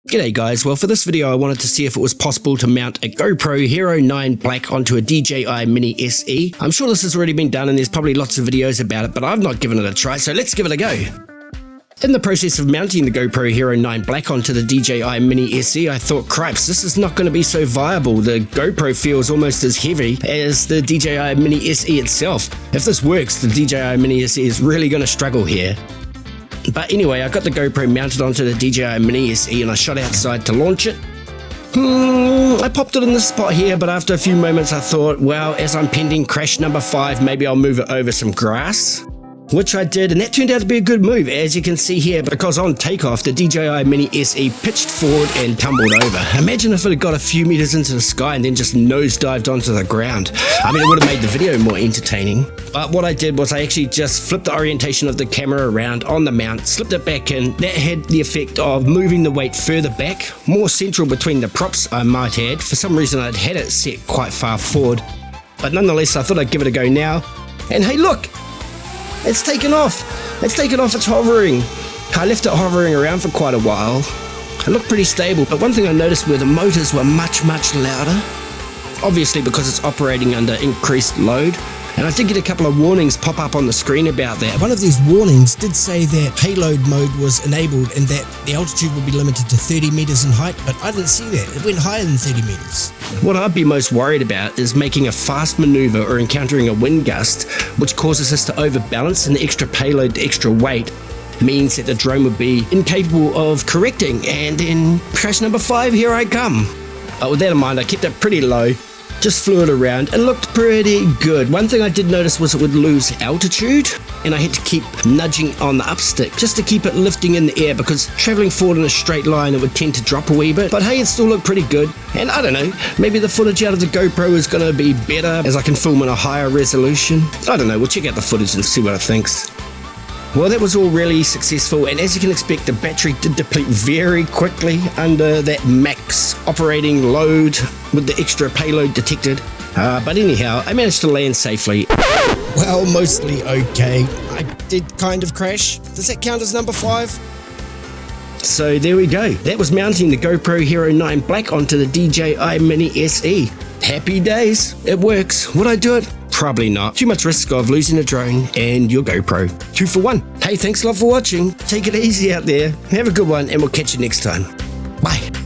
G'day guys, well for this video I wanted to see if it was possible to mount a GoPro Hero 9 Black onto a DJI Mini SE. I'm sure this has already been done and there's probably lots of videos about it, but I've not given it a try, so let's give it a go. In the process of mounting the GoPro Hero 9 Black onto the DJI Mini SE, I thought, cripes, this is not going to be so viable. The GoPro feels almost as heavy as the DJI Mini SE itself. If this works, the DJI Mini SE is really going to struggle here. But anyway, I got the GoPro mounted onto the DJI Mini SE and I shot outside to launch it. I popped it in this spot here, but after a few moments I thought, well, as I'm pending crash number 5, maybe I'll move it over some grass. Which I did, and that turned out to be a good move, as you can see here, because on takeoff, the DJI Mini SE pitched forward and tumbled over. Imagine if it had got a few meters into the sky and then just nosedived onto the ground. I mean, it would have made the video more entertaining. But what I did was I actually just flipped the orientation of the camera around on the mount, slipped it back in. That had the effect of moving the weight further back, more central between the props, I might add. For some reason, I'd had it set quite far forward. But nonetheless, I thought I'd give it a go now. And hey, look! It's taken off. It's hovering. I left it hovering around for quite a while. It looked pretty stable, but one thing I noticed were the motors were much louder. Obviously because it's operating under increased load. And I did get a couple of warnings pop up on the screen about that. One of these warnings did say that payload mode was enabled and that the altitude would be limited to 30 meters in height, but I didn't see that. It went higher than 30 meters. What I'd be most worried about is making a fast maneuver or encountering a wind gust, which causes us to overbalance, and the extra payload, the extra weight, means that the drone would be incapable of correcting, and then crash number 5, here I come. But with that in mind, I kept it pretty low. Just flew it around. It looked pretty good. One thing I did notice was it would lose altitude, and I had to keep nudging on the upstick just to keep it lifting in the air, because traveling forward in a straight line it would tend to drop a wee bit. But hey, it still looked pretty good. And I don't know, maybe the footage out of the GoPro is going to be better as I can film in a higher resolution. I don't know, we'll check out the footage and see what it thinks. Well, that was all really successful, and as you can expect, the battery did deplete very quickly under that max operating load with the extra payload detected. But anyhow, I managed to land safely. Well, mostly okay. I did kind of crash. Does that count as number 5? So there we go. That was mounting the GoPro Hero 9 Black onto the DJI Mini SE. Happy days. It works. Would I do it? Probably not. Too much risk of losing a drone and your GoPro. 2 for 1. Hey, thanks a lot for watching. Take it easy out there. Have a good one, and we'll catch you next time. Bye.